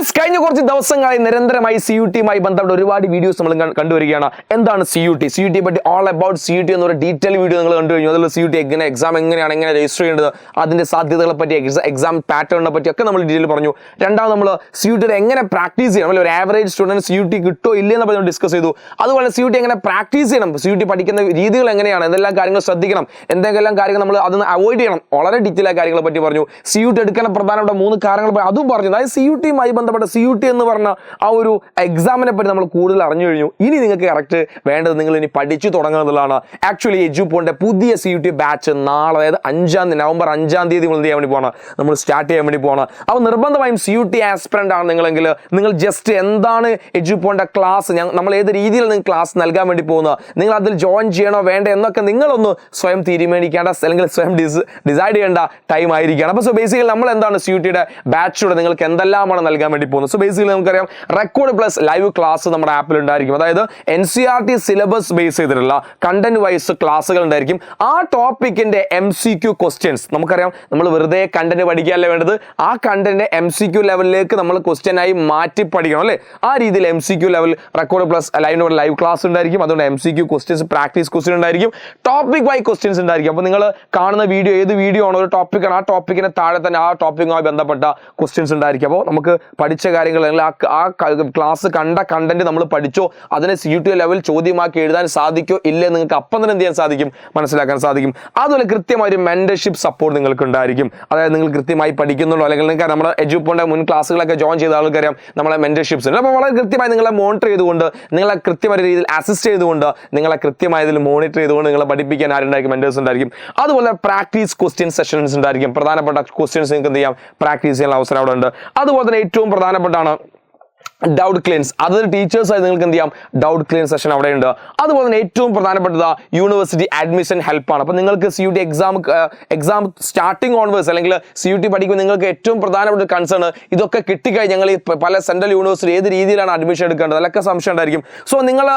Friends, കഴിഞ്ഞ കുറച്ച് ദിവസങ്ങളായി നിരന്തരമായി CUT-യുമായി ബന്ധപ്പെട്ട ഒരുപാട് വീഡിയോസ് നമ്മൾ കണ്ടുവരികയാണ്. എന്താണ് CUT? CUT-യെ പറ്റി ഓൾ അബൌട്ട് CUT എന്നൊരു ഡീറ്റെയിൽ വീഡിയോ നിങ്ങൾ കണ്ടു കഴിഞ്ഞു. അതിൽ CUT എക്സാം എങ്ങനെയാണ്, എങ്ങനെ രജിസ്റ്റർ ചെയ്യേണ്ടത്, അതിന്റെ സാധ്യതകളെ പറ്റി, എക്സാം പാറ്റേണിനെ പറ്റിയൊക്കെ നമ്മൾ ഡീറ്റെയിൽ പറഞ്ഞു. രണ്ടാമത് നമ്മൾ CUT എങ്ങനെ പ്രാക്ടീസ് ചെയ്യണം, ഒരു ആവറേജ് സ്റ്റുഡന്റ് CUT കിട്ടോ ഇല്ലേ എന്ന് പറഞ്ഞ് ഡിസ്കസ് ചെയ്തു. അതുപോലെ CUT എങ്ങനെ പ്രാക്ടീസ് ചെയ്യണം, CUT പഠിക്കുന്ന രീതികൾ എങ്ങനെയാണ്, എന്തെല്ലാം കാര്യങ്ങൾ ശ്രദ്ധിക്കണം, എന്തെങ്കിലും കാര്യങ്ങൾ നമ്മൾ അതൊന്ന് അവോയ്ഡ് ചെയ്യണം, വളരെ ഡീറ്റെയിൽ ആയ കാര്യങ്ങളെ പറ്റി പറഞ്ഞു. CUT എടുക്കാൻ പ്രധാനപ്പെട്ട 3 കാര്യങ്ങൾ അതും പറഞ്ഞു. അതായത് CUT-യുമായി ബന്ധപ്പെട്ട CUT എന്ന് പറഞ്ഞ ആ ഒരു എക്സാമിനെ പറ്റി നമ്മൾ കൂടുതൽ അറിഞ്ഞു കഴിഞ്ഞു. ഇനി നിങ്ങൾക്ക് കറക്റ്റ് വേണ്ടത് നിങ്ങൾ ഇനി പഠിച്ചു തുടങ്ങുന്നതാണ്. ആക്ച്വലി എജുപോണിന്റെ പുതിയ CUT ബാച്ച് നാളെ, അതായത് നവംബർ 5-ാം തീയതി നമ്മൾ ചെയ്യാൻ വേണ്ടി പോകണം, നമ്മൾ സ്റ്റാർട്ട് ചെയ്യാൻ വേണ്ടി പോകണം. അപ്പോൾ നിർബന്ധമായും CUT ആസ്പിറന്റ് ആണ് നിങ്ങളെങ്കിൽ നിങ്ങൾ ജസ്റ്റ് എന്താണ് എജുപോണിന്റെ ക്ലാസ്, നമ്മൾ ഏത് രീതിയിൽ നിങ്ങൾ ക്ലാസ് നൽകാൻ വേണ്ടി പോകുന്നത്, നിങ്ങൾ അതിൽ ജോയിൻ ചെയ്യണോ വേണ്ട എന്നൊക്കെ നിങ്ങളൊന്ന് സ്വയം തീരുമാനിക്കേണ്ട, അല്ലെങ്കിൽ സ്വയം ഡിസൈഡ് ചെയ്യേണ്ട ടൈം ആയിരിക്കുകയാണ്. അപ്പോൾ ബേസിക്കലി നമ്മൾ എന്താണ് CUT-യുടെ ബാച്ചിലൂടെ നിങ്ങൾക്ക് എന്തെല്ലാമാണ് നൽകാൻ വേണ്ടി പോകുന്നത്. സോ ബേസിക്കലി നമുക്കറിയാം റെക്കോർഡ് പ്ലസ് ലൈവ് ക്ലാസ് നമ്മുടെ ആപ്പിൽ ഉണ്ടായിരിക്കും. അതായത് NCERT സിലബസ് ബേസ് ചെയ്തിട്ടുള്ള കണ്ടന്റ് വൈസ് ക്ലാസ്സുകൾ ഉണ്ടായിരിക്കും. ആ ടോപ്പിക്കിന്റെ MCQ ക്വസ്റ്റ്യൻസ്, നമുക്കറിയാം നമ്മൾ വെറുതെ കണ്ടന്റ് പഠിക്കാനല്ലേ വേണ്ടത്, ആ കണ്ടന്റ് MCQ ലെവലിലേക്ക് നമ്മൾ ക്വസ്റ്റ്യൻ ആയി മാറ്റി പഠിക്കണം അല്ലേ. ആ രീതിയിൽ MCQ level record plus live class ഉണ്ടായിരിക്കും. അതുകൊണ്ട് MCQ ക്വസ്റ്റ്യൻസ്, പ്രാക്ടീസ് ക്വസ്റ്റ്യൻ ഉണ്ടായിരിക്കും, ടോപ്പിക് വൈ ക്വസ്റ്റ്യൻസ് ഉണ്ടായിരിക്കും. അപ്പോൾ നിങ്ങൾ കാണുന്ന വീഡിയോ ഏത് വീഡിയോ ആണോ, ഒരു ടോപ്പിക്കാണ്, ആ ടോപ്പിക്കിന് താഴെ തന്നെ ആ ടോപ്പിക്കുമായി ബന്ധപ്പെട്ട ക്വസ്റ്റ്യൻസ് ഉണ്ടായിരിക്കും. അപ്പോൾ നമുക്ക് പഠിച്ച കാര്യങ്ങൾ അല്ലെങ്കിൽ ആ ക്ലാസ് കണ്ട കണ്ടന്റ് നമ്മൾ പഠിച്ചോ, അതിനെ CUT ലെവൽ ചോദ്യമാക്കി എഴുതാൻ സാധിക്കോ ഇല്ലേ നിങ്ങൾക്ക് അപ്പം തന്നെ എന്ത് ചെയ്യാൻ സാധിക്കും, മനസ്സിലാക്കാൻ സാധിക്കും. അതുപോലെ കൃത്യമായ ഒരു മെന്റർഷിപ്പ് സപ്പോർട്ട് നിങ്ങൾക്ക് ഉണ്ടായിരിക്കും. അതായത് നിങ്ങൾ കൃത്യമായി പഠിക്കുന്നുള്ളൂ, അല്ലെങ്കിൽ നിങ്ങൾക്ക് നമ്മുടെ എജുപോണിന്റെ മുൻ ക്ലാസ്സുകളൊക്കെ ജോയിൻ ചെയ്ത ആൾക്കറിയാം നമ്മളെ മെന്റർഷിപ്സ് ഉണ്ട്. അപ്പോൾ വളരെ കൃത്യമായി നിങ്ങളെ മോണിറ്റർ ചെയ്തുകൊണ്ട്, നിങ്ങളെ കൃത്യമായ രീതിയിൽ അസിസ്റ്റ് ചെയ്തുകൊണ്ട്, നിങ്ങളെ കൃത്യമായ ഇതിൽ മോണിറ്റർ ചെയ്തുകൊണ്ട് നിങ്ങളെ പഠിപ്പിക്കാൻ ആരുണ്ടായിരിക്കും, മെന്റേഴ്സ് ഉണ്ടായിരിക്കും. അതുപോലെ പ്രാക്ടീസ് ക്വസ്റ്റ്യൻ സെഷൻസ് ഉണ്ടായിരിക്കും. പ്രധാനപ്പെട്ട ക്വസ്റ്റ്യൻസ് നിങ്ങൾക്ക് എന്ത് ചെയ്യാം, പ്രാക്ടീസ് ചെയ്യാൻ അവസരം അവിടെ ഉണ്ട്. അതുപോലെ തന്നെ ഏറ്റവും പ്രധാനപ്പെട്ടാണ് ഡൗട്ട് ക്ലിയൻസ്. അതൊരു ടീച്ചേഴ്സായി നിങ്ങൾക്ക് എന്ത് ചെയ്യാം, ഡൗട്ട് ക്ലിയൻ സെഷൻ അവിടെ ഉണ്ട്. അതുപോലെ തന്നെ ഏറ്റവും പ്രധാനപ്പെട്ടത് യൂണിവേഴ്സിറ്റി അഡ്മിഷൻ ഹെൽപ്പാണ്. അപ്പോൾ നിങ്ങൾക്ക് CUT എക്സാം സ്റ്റാർട്ടിങ് ഓൺവേഴ്സ് അല്ലെങ്കിൽ CUT പഠിക്കുമ്പോൾ നിങ്ങൾക്ക് ഏറ്റവും പ്രധാനപ്പെട്ട കൺസേൺ ഇതൊക്കെ കിട്ടിക്കഴിഞ്ഞ് ഞങ്ങൾ ഈ പല സെൻട്രൽ യൂണിവേഴ്സിറ്റി ഏത് രീതിയിലാണ് അഡ്മിഷൻ എടുക്കേണ്ടത്, അതിലൊക്കെ സംശയം ഉണ്ടായിരിക്കും. സോ നിങ്ങൾ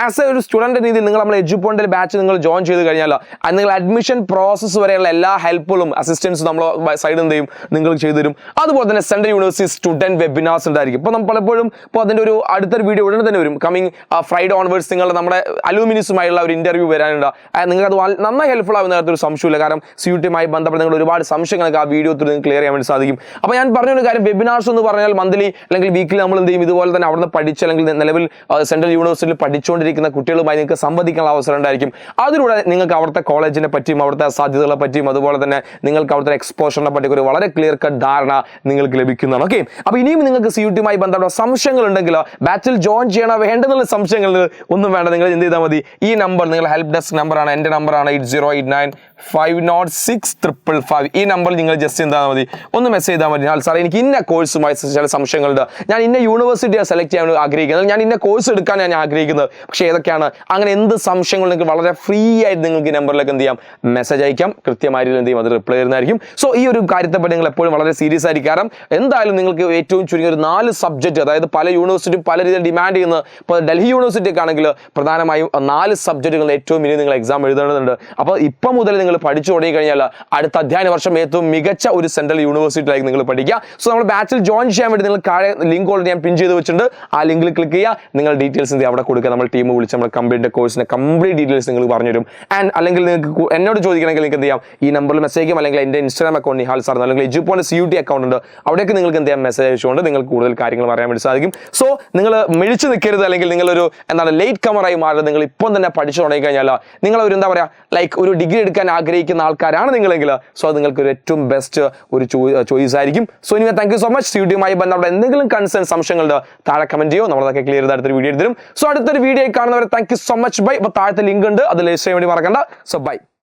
ആസ് എ ഒരു സ്റ്റുഡന്റ് രീതിയിൽ നിങ്ങൾ നമ്മൾ എജുപോണിന്റെ ബാച്ച് നിങ്ങൾ ജോയിൻ ചെയ്ത് കഴിഞ്ഞാൽ നിങ്ങൾ അഡ്മിഷൻ പ്രോസസ്സ് വരെയുള്ള എല്ലാ ഹെൽപ്പുകളും അസിസ്റ്റൻസും നമ്മൾ സൈഡിൽ എന്ത് ചെയ്യും, നിങ്ങൾക്ക് ചെയ്തു തരും. അതുപോലെ തന്നെ സെൻട്രൽ യൂണിവേഴ്സിറ്റി സ്റ്റുഡന്റ് വെബിനാർസ് ഉണ്ടായിരിക്കും. ഇപ്പോൾ നമ്മൾ പലപ്പോഴും അപ്പോൾ അതിൻ്റെ ഒരു അടുത്തൊരു വീഡിയോ ഉടനെ തന്നെ വരും. കമ്മിങ് ഫ്രൈഡേ ഓൺവേഴ്സ് നിങ്ങൾ നമ്മുടെ അലൂമിനിസുമായുള്ള ഒരു ഇന്റർവ്യൂ വരാനുണ്ട്. നിങ്ങൾക്ക് അത് നന്നായി ഹെൽപ്ഫുൾ ആവുന്ന ഒരു സംശയമില്ല. കാരണം CUT-യുമായി ബന്ധപ്പെട്ട് നിങ്ങൾ ഒരുപാട് സംശയങ്ങളൊക്കെ ആ വീഡിയോ നിങ്ങൾക്ക് ക്ലിയർ ചെയ്യാൻ വേണ്ടി സാധിക്കും. അപ്പോൾ ഞാൻ പറഞ്ഞൊരു കാര്യം, വെബിനാർസ് എന്ന് പറഞ്ഞാൽ മന്ത്ലി അല്ലെങ്കിൽ വീക്കിലി നമ്മൾ എന്ത് ചെയ്യും, ഇതുപോലെ തന്നെ അവിടെ നിന്ന് പഠിച്ച് അല്ലെങ്കിൽ നിലവിൽ സെൻട്രൽ യൂണിവേഴ്സിറ്റിയിൽ പഠിച്ചുകൊണ്ടിരിക്കുന്ന കുട്ടികളുമായി നിങ്ങൾക്ക് സംവദിക്കാനുള്ള അവസരം ഉണ്ടായിരിക്കും. അതിലൂടെ നിങ്ങൾക്ക് അവിടുത്തെ കോളേജിനെ പറ്റിയും അവിടുത്തെ സാധ്യതകളെ പറ്റിയും അതുപോലെ തന്നെ നിങ്ങൾക്ക് അവിടുത്തെ എക്സ്പോഷറിനെ പറ്റി ഒരു വളരെ ക്ലിയർ കട്ട് ധാരണ നിങ്ങൾക്ക് ലഭിക്കുന്നതാണ്. ഓക്കെ, അപ്പോൾ ഇനിയും നിങ്ങൾക്ക് CUT-യുമായി ബന്ധപ്പെട്ട സംശയങ്ങൾ ഉണ്ടെങ്കിൽ, ബാച്ചിൽ ജോയിൻ ചെയ്യണോ വേണ്ടെന്നുള്ള സംശയങ്ങൾ ഒന്നും വേണ്ട, നിങ്ങൾ എന്ത് ചെയ്താൽ മതി, ഈ നമ്പർ നിങ്ങളുടെ ഹെൽപ്പ് ഡെസ്ക് നമ്പറാണ്, എൻ്റെ നമ്പറാണ് 8089506555. ഈ നമ്പറിൽ നിങ്ങൾ ജസ്റ്റ് എന്താ മതി, ഒന്ന് മെസ്സേജ് ചെയ്താൽ മതി. സാറേ എനിക്ക് ഇന്ന കോഴ്സുമായി ചില സംശയങ്ങളുണ്ട്, ഞാൻ ഇന്ന യൂണിവേഴ്സിറ്റിയാണ് സെലക്ട് ചെയ്യാൻ ആഗ്രഹിക്കുന്നത്, ഞാൻ ഇന്ന കോഴ്സ് എടുക്കാൻ ഞാൻ ആഗ്രഹിക്കുന്നത്, പക്ഷേ ഏതൊക്കെയാണ്, അങ്ങനെ എന്ത് സംശയങ്ങൾ നിങ്ങൾക്ക് വളരെ ഫ്രീ ആയിട്ട് നിങ്ങൾക്ക് ഈ നമ്പറിലേക്ക് എന്ത് ചെയ്യാം, മെസ്സേജ് അയക്കാം. കൃത്യമായിട്ട് എന്ത് ചെയ്യും, അത് റിപ്ലൈ ചെയ്യുന്നതായിരിക്കും. സോ ഈ ഒരു കാര്യത്തെപ്പറ്റി നിങ്ങൾ എപ്പോഴും വളരെ സീരിയസ് ആയിരിക്കും. കാരണം എന്തായാലും നിങ്ങൾക്ക് ഏറ്റവും ചുരുങ്ങിയ ഒരു 4 സബ്ജക്റ്റ്, അതായത് പല യൂണിവേഴ്സിറ്റിയും പല രീതിയിൽ ഡിമാൻഡ് ചെയ്യുന്നത്, ഇപ്പോൾ ഡൽഹി യൂണിവേഴ്സിറ്റിയൊക്കെ ആണെങ്കിൽ പ്രധാനമായും 4 സബ്ജക്റ്റുകൾ ഏറ്റവും ഇനി നിങ്ങൾ എക്സാം എഴുതേണ്ടതുണ്ട്. അപ്പോൾ ഇപ്പം മുതൽ നിങ്ങൾ പഠിച്ചു തുടങ്ങി കഴിഞ്ഞാൽ അടുത്ത അധ്യയന വർഷം ഏറ്റവും മികച്ച ഒരു സെൻട്രൽ യൂണിവേഴ്സിറ്റിയിലേക്ക് നിങ്ങൾ പഠിക്കുക. സോ നമ്മൾ ബാച്ചിൽ ജോയിൻ ചെയ്യാൻ വേണ്ടി നിങ്ങൾ താഴെ ലിങ്ക് ഓൾറെഡി ഞാൻ പിൻ ചെയ്ത് വെച്ചിട്ടുണ്ട്. ആ ലിങ്കിൽ ക്ലിക്ക് ചെയ്യുക, നിങ്ങൾ ഡീറ്റെയിൽസ് അവിടെ കൊടുക്കുക. നമ്മൾ ടീം വിളിച്ച് നമ്മൾ കംപ്ലീറ്റ് കോഴ്സിന്റെ കംപ്ലീറ്റ് ഡീറ്റെയിൽസ് നിങ്ങൾ പറഞ്ഞുതരും. ആൻഡ് അല്ലെങ്കിൽ നിങ്ങൾക്ക് എന്നോട് ചോദിക്കണമെങ്കിൽ നിങ്ങൾക്ക് എന്ത് ചെയ്യാം, ഈ നമ്പറിൽ മെസ്സേജ് ചെയ്യാം, അല്ലെങ്കിൽ എൻ്റെ ഇൻസ്റ്റാഗ്രാം അക്കൗണ്ട് നിഹാൽ സാർ, അല്ലെങ്കിൽ എജുപോണിന്റെ CUT അക്കൗണ്ട് ഉണ്ട്, അവിടേക്ക് നിങ്ങൾക്ക് എന്ത് ചെയ്യാം, മെസ്സേജ് അയച്ചുകൊണ്ട് നിങ്ങൾക്ക് കൂടുതൽ കാര്യങ്ങൾ പറയാൻ വേണ്ടി സാധിക്കും. സോ നിങ്ങൾ മിഴിച്ചു നിൽക്കരുത്, അല്ലെങ്കിൽ നിങ്ങളൊരു എന്താണ് ലേറ്റ് കമറായി മാറുന്നത്. നിങ്ങൾ ഇപ്പം തന്നെ പഠിച്ചു തുടങ്ങി കഴിഞ്ഞാൽ നിങ്ങളൊരു എന്താ പറയുക, ലൈക്ക് ഒരു ഡിഗ്രി എടുക്കാൻ ആഗ്രഹിക്കുന്ന ആൾക്കാരാണ് നിങ്ങളെങ്കിൽ, സോ അത് നിങ്ങൾക്ക് ഒരു ഏറ്റവും ബെസ്റ്റ് ഒരു ചോയ്സ് ആയിരിക്കും. സോ ഇനി താങ്ക് യു സോ മച്ച്. CUT-യുമായി ബന്ധപ്പെട്ട എന്തെങ്കിലും കൺസേൺ സംശയങ്ങളുടെ താഴെ കമന്റ് ചെയ്യോ, നമ്മളതൊക്കെ ക്ലിയർ ചെയ്ത് അടുത്തൊരു വീഡിയോ എടുത്തിരും. സോ അടുത്തൊരു വീഡിയോ കാണുന്നവരെ thank you so much. Bye. അപ്പോൾ താഴത്തെ ലിങ്ക് ഉണ്ട്, അത് ലേറ്റ് ചെയ്യാൻ വേണ്ടി മറക്കണ്ട. So by.